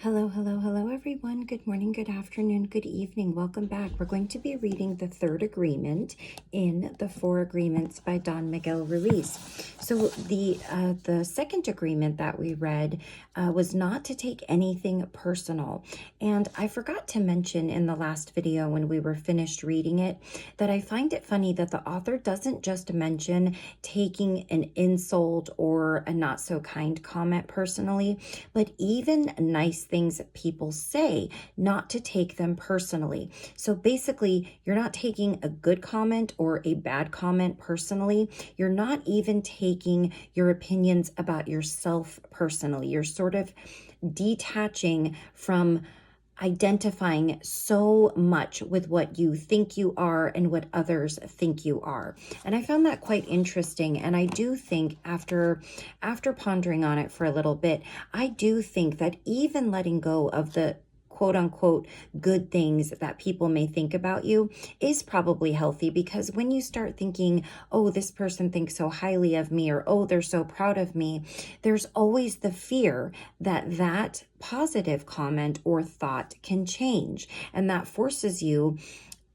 Hello, hello, hello, everyone. Good morning, good afternoon, good evening. Welcome back. We're going to be reading the third agreement in the Four Agreements by Don Miguel Ruiz. So the second agreement that we read was not to take anything personal. And I forgot to mention in the last video when we were finished reading it that I find it funny that the author doesn't just mention taking an insult or a not so kind comment personally, but even nice things people say, not to take them personally. So basically, you're not taking a good comment or a bad comment personally. You're not even taking your opinions about yourself personally. You're sort of detaching from identifying so much with what you think you are and what others think you are. And I found that quite interesting. And I do think after pondering on it for a little bit, I do think that even letting go of the quote unquote good things that people may think about you is probably healthy, because when you start thinking, oh, this person thinks so highly of me, or oh, they're so proud of me, there's always the fear that that positive comment or thought can change, and that forces you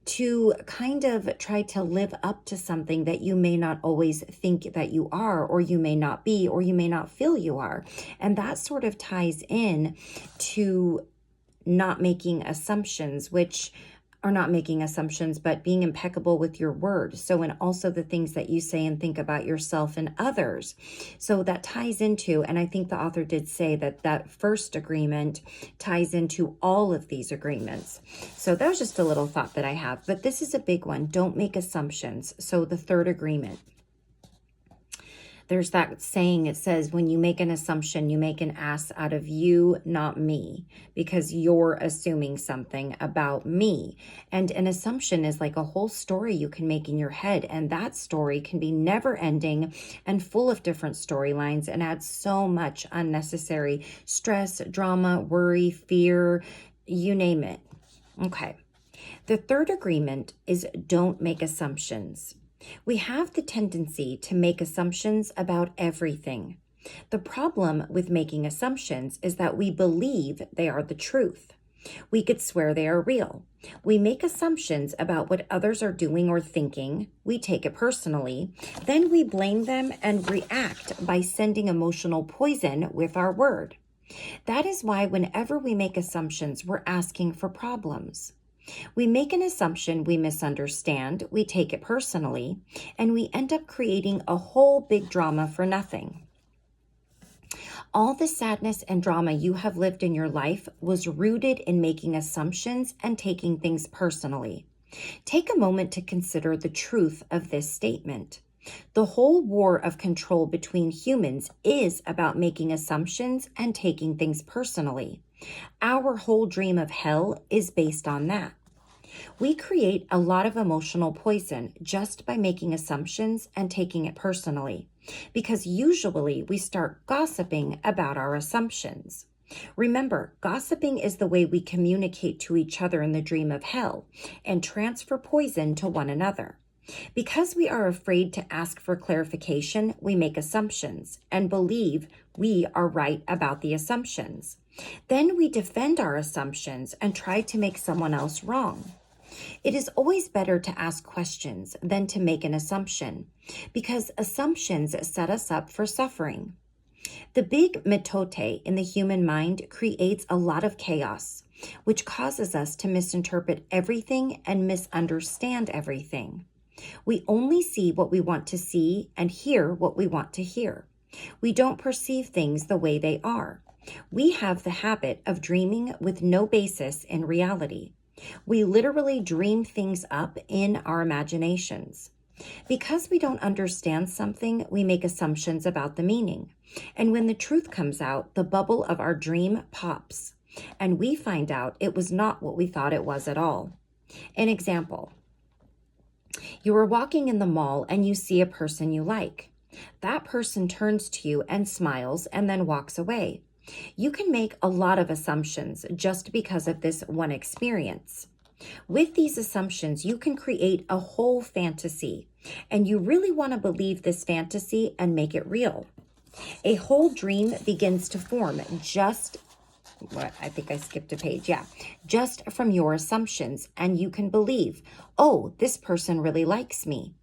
to kind of try to live up to something that you may not always think that you are, or you may not be, or you may not feel you are. And that sort of ties in to not making assumptions, which are not making assumptions, but being impeccable with your word. So, and also the things that you say and think about yourself and others. So that ties into, and I think the author did say that that first agreement ties into all of these agreements. So that was just a little thought that I have, but this is a big one. Don't make assumptions. So the third agreement. There's that saying, it says, when you make an assumption, you make an ass out of you, not me, because you're assuming something about me. And an assumption is like a whole story you can make in your head. And that story can be never ending and full of different storylines and adds so much unnecessary stress, drama, worry, fear, you name it. Okay. The third agreement is don't make assumptions. We have the tendency to make assumptions about everything. The problem with making assumptions is that we believe they are the truth. We could swear they are real. We make assumptions about what others are doing or thinking. We take it personally. Then we blame them and react by sending emotional poison with our word. That is why whenever we make assumptions, we're asking for problems. We make an assumption we misunderstand, we take it personally, and we end up creating a whole big drama for nothing. All the sadness and drama you have lived in your life was rooted in making assumptions and taking things personally. Take a moment to consider the truth of this statement. The whole war of control between humans is about making assumptions and taking things personally. Our whole dream of hell is based on that. We create a lot of emotional poison just by making assumptions and taking it personally, because usually we start gossiping about our assumptions. Remember, gossiping is the way we communicate to each other in the dream of hell and transfer poison to one another. Because we are afraid to ask for clarification, we make assumptions and believe we are right about the assumptions. Then we defend our assumptions and try to make someone else wrong. It is always better to ask questions than to make an assumption, because assumptions set us up for suffering. The big mitote in the human mind creates a lot of chaos, which causes us to misinterpret everything and misunderstand everything. We only see what we want to see and hear what we want to hear. We don't perceive things the way they are. We have the habit of dreaming with no basis in reality. We literally dream things up in our imaginations. Because we don't understand something, we make assumptions about the meaning. And when the truth comes out, the bubble of our dream pops, and we find out it was not what we thought it was at all. An example. You are walking in the mall and you see a person you like. That person turns to you and smiles and then walks away. You can make a lot of assumptions just because of this one experience. With these assumptions, you can create a whole fantasy, and you really want to believe this fantasy and make it real. A whole dream begins to form just what, I think I skipped a page. Yeah. Just from your assumptions, and you can believe, oh, this person really likes me.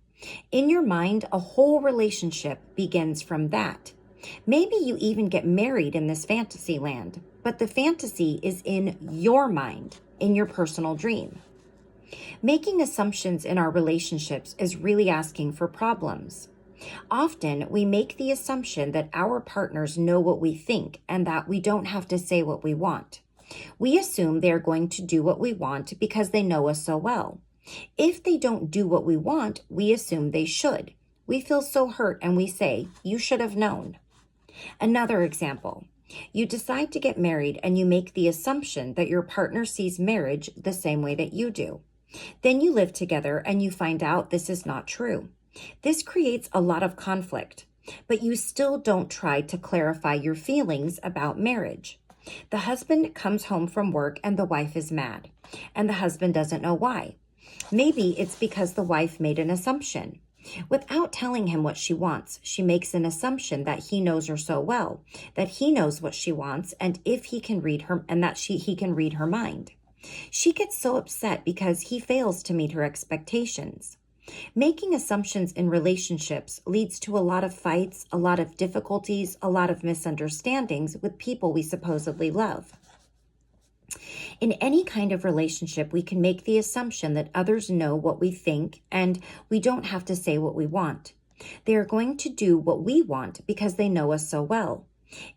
In your mind, a whole relationship begins from that. Maybe you even get married in this fantasy land, but the fantasy is in your mind, in your personal dream. Making assumptions in our relationships is really asking for problems. Often, we make the assumption that our partners know what we think and that we don't have to say what we want. We assume they are going to do what we want because they know us so well. If they don't do what we want, we assume they should. We feel so hurt and we say, you should have known. Another example. You decide to get married and you make the assumption that your partner sees marriage the same way that you do. Then you live together and you find out this is not true. This creates a lot of conflict, but you still don't try to clarify your feelings about marriage. The husband comes home from work and the wife is mad, and the husband doesn't know why. Maybe it's because the wife made an assumption. Without telling him what she wants, she makes an assumption that he knows her so well, that he knows what she wants, and if he can read her, and that he can read her mind. She gets so upset because he fails to meet her expectations. Making assumptions in relationships leads to a lot of fights, a lot of difficulties, a lot of misunderstandings with people we supposedly love. In any kind of relationship, we can make the assumption that others know what we think and we don't have to say what we want. They are going to do what we want because they know us so well.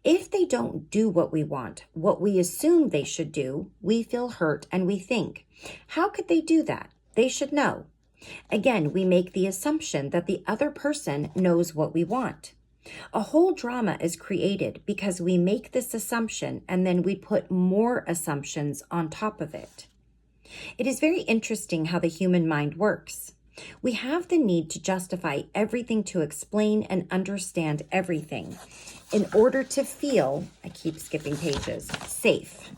If they don't do what we want, what we assume they should do, we feel hurt and we think, how could they do that? They should know. Again, we make the assumption that the other person knows what we want. A whole drama is created because we make this assumption and then we put more assumptions on top of it. It is very interesting how the human mind works. We have the need to justify everything, to explain and understand everything in order to feel, I keep skipping pages, safe.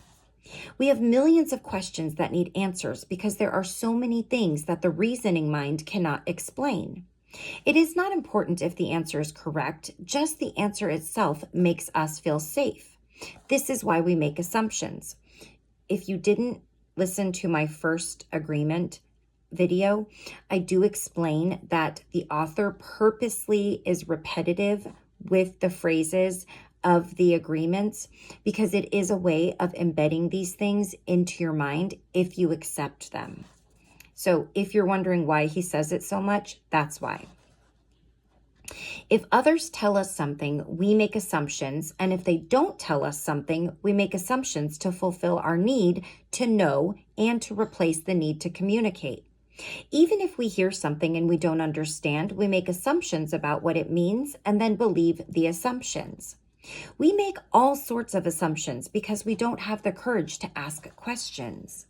We have millions of questions that need answers because there are so many things that the reasoning mind cannot explain. It is not important if the answer is correct, just the answer itself makes us feel safe. This is why we make assumptions. If you didn't listen to my first agreement video, I do explain that the author purposely is repetitive with the phrases of the agreements because it is a way of embedding these things into your mind if you accept them. So if you're wondering why he says it so much, that's why. If others tell us something, we make assumptions, and if they don't tell us something, we make assumptions to fulfill our need to know and to replace the need to communicate. Even if we hear something and we don't understand, we make assumptions about what it means and then believe the assumptions. We make all sorts of assumptions because we don't have the courage to ask questions.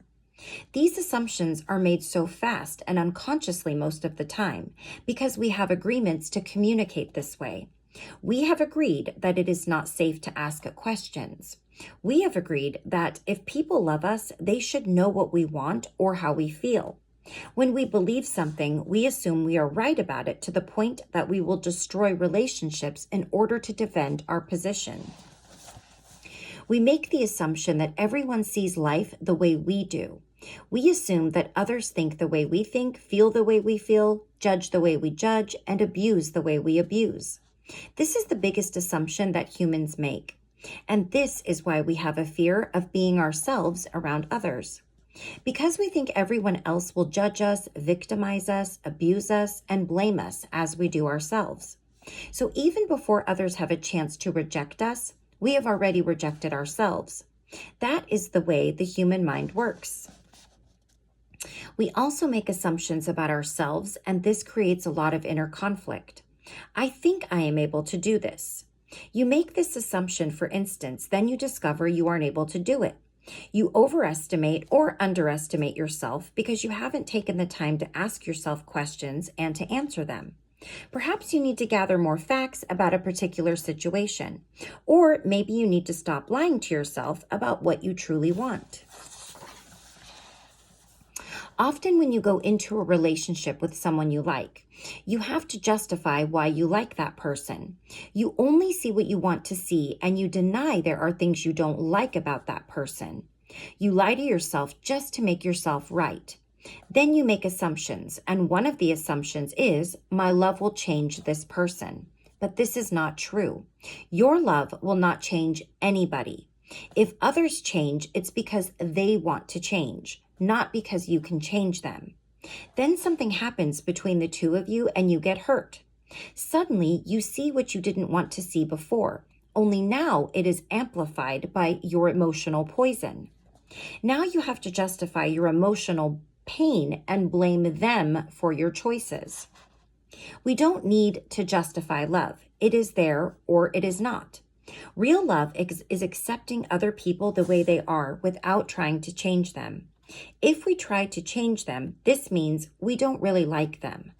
These assumptions are made so fast and unconsciously most of the time because we have agreements to communicate this way. We have agreed that it is not safe to ask questions. We have agreed that if people love us, they should know what we want or how we feel. When we believe something, we assume we are right about it to the point that we will destroy relationships in order to defend our position. We make the assumption that everyone sees life the way we do. We assume that others think the way we think, feel the way we feel, judge the way we judge, and abuse the way we abuse. This is the biggest assumption that humans make. And this is why we have a fear of being ourselves around others. Because we think everyone else will judge us, victimize us, abuse us, and blame us as we do ourselves. So even before others have a chance to reject us, we have already rejected ourselves. That is the way the human mind works. We also make assumptions about ourselves, and this creates a lot of inner conflict. I think I am able to do this. You make this assumption, for instance, then you discover you aren't able to do it. You overestimate or underestimate yourself because you haven't taken the time to ask yourself questions and to answer them. Perhaps you need to gather more facts about a particular situation, or maybe you need to stop lying to yourself about what you truly want. Often, when you go into a relationship with someone you like, you have to justify why you like that person. You only see what you want to see, and you deny there are things you don't like about that person. You lie to yourself just to make yourself right. Then you make assumptions, and one of the assumptions is, my love will change this person. But this is not true. Your love will not change anybody. If others change, it's because they want to change, not because you can change them. Then something happens between the two of you and you get hurt. Suddenly, you see what you didn't want to see before, only now it is amplified by your emotional poison. Now you have to justify your emotional pain and blame them for your choices. We don't need to justify love. It is there or it is not. Real love is accepting other people the way they are without trying to change them. If we try to change them, this means we don't really like them.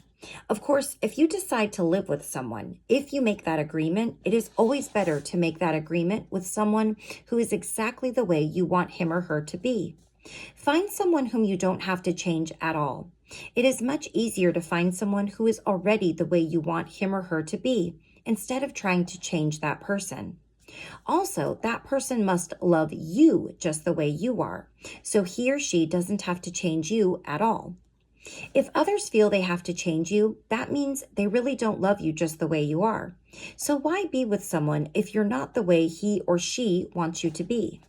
Of course, if you decide to live with someone, if you make that agreement, it is always better to make that agreement with someone who is exactly the way you want him or her to be. Find someone whom you don't have to change at all. It is much easier to find someone who is already the way you want him or her to be, instead of trying to change that person. Also, that person must love you just the way you are, so he or she doesn't have to change you at all. If others feel they have to change you, that means they really don't love you just the way you are. So why be with someone if you're not the way he or she wants you to be?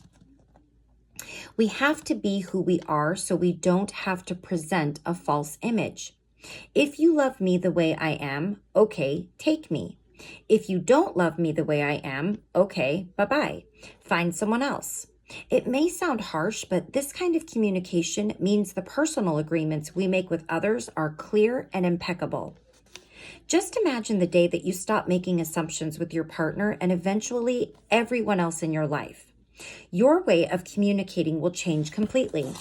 We have to be who we are so we don't have to present a false image. If you love me the way I am, okay, take me. If you don't love me the way I am, okay, bye-bye. Find someone else. It may sound harsh, but this kind of communication means the personal agreements we make with others are clear and impeccable. Just imagine the day that you stop making assumptions with your partner and eventually everyone else in your life. Your way of communicating will change completely,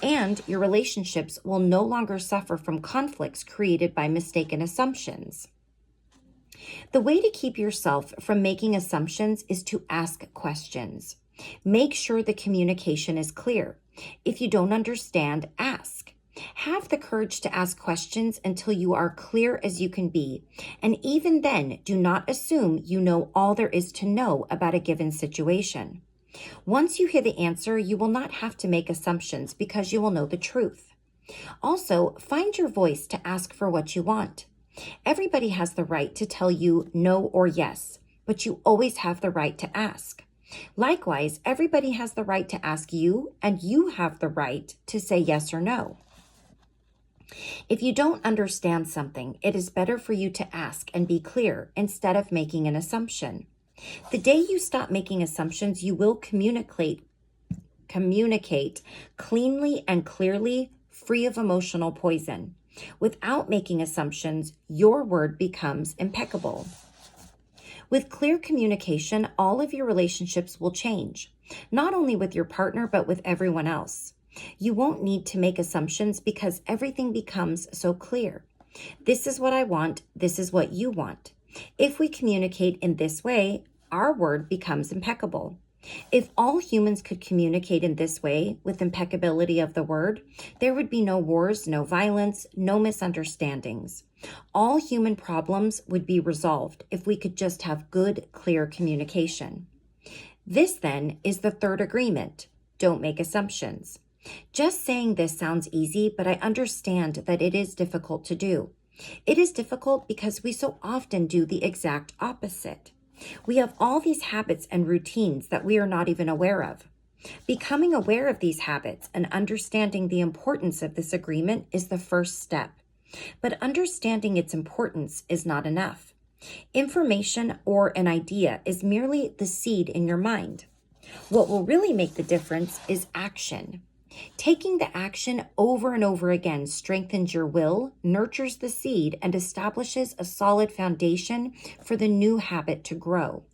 and your relationships will no longer suffer from conflicts created by mistaken assumptions. The way to keep yourself from making assumptions is to ask questions. Make sure the communication is clear. If you don't understand, ask. Have the courage to ask questions until you are clear as you can be. And even then, do not assume you know all there is to know about a given situation. Once you hear the answer, you will not have to make assumptions because you will know the truth. Also, find your voice to ask for what you want. Everybody has the right to tell you no or yes, but you always have the right to ask. Likewise, everybody has the right to ask you, and you have the right to say yes or no. If you don't understand something, it is better for you to ask and be clear instead of making an assumption. The day you stop making assumptions, you will communicate cleanly and clearly, free of emotional poison. Without making assumptions, your word becomes impeccable. With clear communication, all of your relationships will change, not only with your partner, but with everyone else. You won't need to make assumptions because everything becomes so clear. This is what I want. This is what you want. If we communicate in this way, our word becomes impeccable. If all humans could communicate in this way, with impeccability of the word, there would be no wars, no violence, no misunderstandings. All human problems would be resolved if we could just have good, clear communication. This, then, is the third agreement. Don't make assumptions. Just saying this sounds easy, but I understand that it is difficult to do. It is difficult because we so often do the exact opposite. We have all these habits and routines that we are not even aware of. Becoming aware of these habits and understanding the importance of this agreement is the first step. But understanding its importance is not enough. Information or an idea is merely the seed in your mind. What will really make the difference is action. Taking the action over and over again strengthens your will, nurtures the seed, and establishes a solid foundation for the new habit to grow.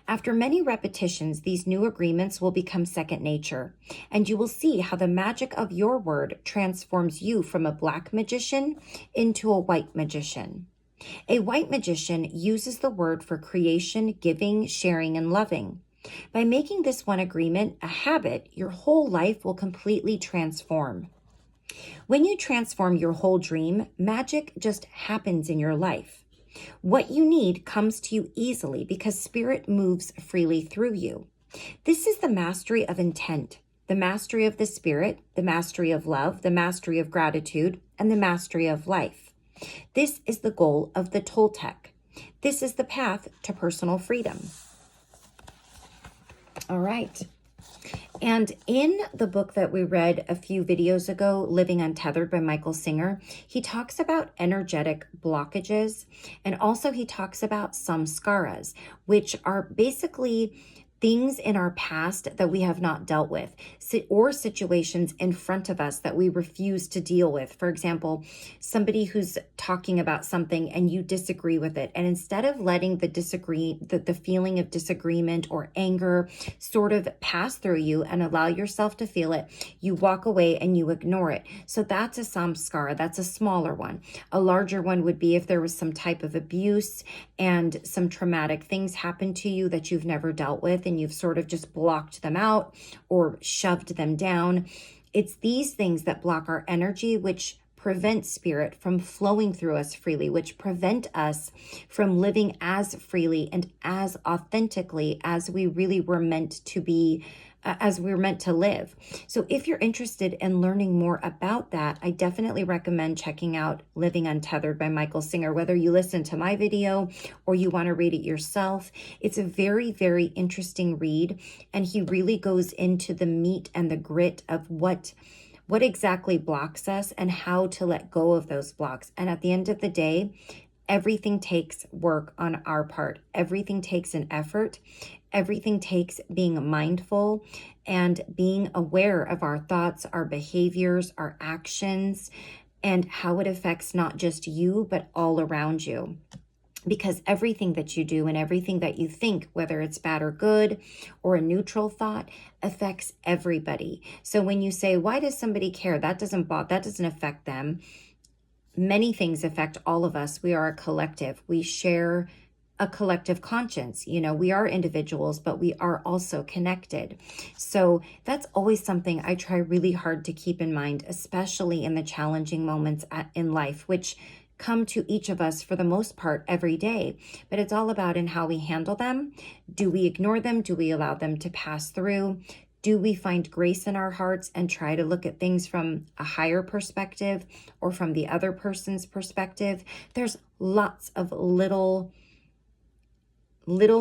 After many repetitions, these new agreements will become second nature, and you will see how the magic of your word transforms you from a black magician into a white magician. A white magician uses the word for creation, giving, sharing, and loving. By making this one agreement a habit, your whole life will completely transform. When you transform your whole dream, magic just happens in your life. What you need comes to you easily because spirit moves freely through you. This is the mastery of intent, the mastery of the spirit, the mastery of love, the mastery of gratitude, and the mastery of life. This is the goal of the Toltec. This is the path to personal freedom. All right. And in the book that we read a few videos ago, Living Untethered by Michael Singer, he talks about energetic blockages. And also he talks about samskaras, which are basically things in our past that we have not dealt with, or situations in front of us that we refuse to deal with. For example, somebody who's talking about something and you disagree with it. And instead of letting the feeling of disagreement or anger sort of pass through you and allow yourself to feel it, you walk away and you ignore it. So that's a samskara. That's a smaller one. A larger one would be if there was some type of abuse and some traumatic things happened to you that you've never dealt with, and you've sort of just blocked them out or shoved them down. It's these things that block our energy, which prevent spirit from flowing through us freely, which prevent us from living as freely and as authentically as we really were meant to be, as we were meant to live. So if you're interested in learning more about that, I definitely recommend checking out Living Untethered by Michael Singer, whether you listen to my video or you want to read it yourself. It's a very, very interesting read, and he really goes into the meat and the grit of what exactly blocks us and how to let go of those blocks. And at the end of the day, everything takes work on our part. Everything takes an effort. Everything takes being mindful and being aware of our thoughts, our behaviors, our actions, and how it affects not just you, but all around you. Because everything that you do and everything that you think, whether it's bad or good or a neutral thought, affects everybody. So when you say, why does somebody care? That doesn't affect them. Many things affect all of us. We are a collective. We share a collective conscience. You know, we are individuals, but we are also connected. So that's always something I try really hard to keep in mind, especially in the challenging moments in life, which come to each of us for the most part every day. But it's all about in how we handle them. Do we ignore them? Do we allow them to pass through? Do we find grace in our hearts and try to look at things from a higher perspective or from the other person's perspective? There's lots of little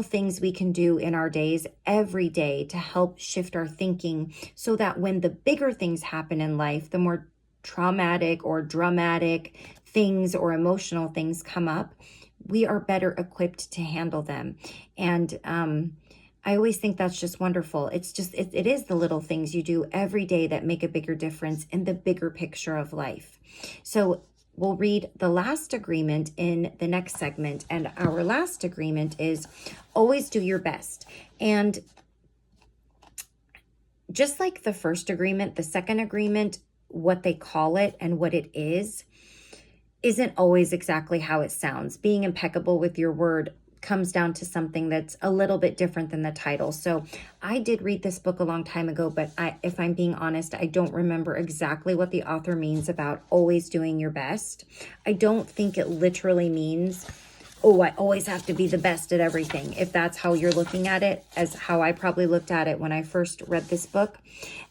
things we can do in our days every day to help shift our thinking so that when the bigger things happen in life, the more traumatic or dramatic things or emotional things come up, we are better equipped to handle them. And I always think that's just wonderful. It's just, it is the little things you do every day that make a bigger difference in the bigger picture of life. So we'll read the last agreement in the next segment. And our last agreement is always do your best. And just like the first agreement, the second agreement, what they call it and what it is, isn't always exactly how it sounds. Being impeccable with your word comes down to something that's a little bit different than the title. So I did read this book a long time ago, but if I'm being honest, I don't remember exactly what the author means about always doing your best. I don't think it literally means, oh, I always have to be the best at everything, if that's how you're looking at it, as how I probably looked at it when I first read this book.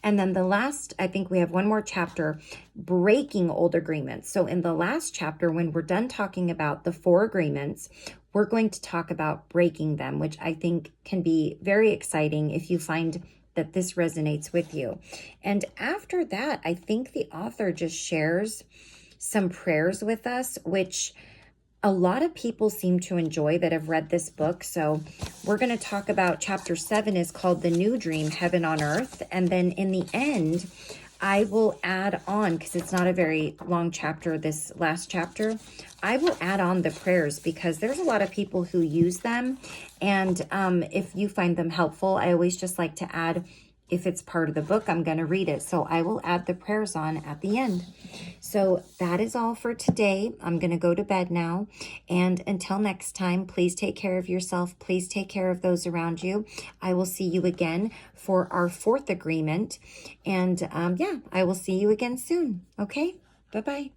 And then the last, I think we have one more chapter, breaking old agreements. So in the last chapter, when we're done talking about the 4 agreements, we're going to talk about breaking them, which I think can be very exciting if you find that this resonates with you. And after that, I think the author just shares some prayers with us, which a lot of people seem to enjoy that have read this book. So we're going to talk about chapter 7 is called The New Dream, Heaven on Earth. And then in the end, I will add on, because it's not a very long chapter, this last chapter, I will add on the prayers because there's a lot of people who use them. And if you find them helpful, I always just like to add if it's part of the book, I'm going to read it. So I will add the prayers on at the end. So that is all for today. I'm going to go to bed now. And until next time, please take care of yourself. Please take care of those around you. I will see you again for our 4th agreement. And yeah, I will see you again soon. Okay? Bye-bye.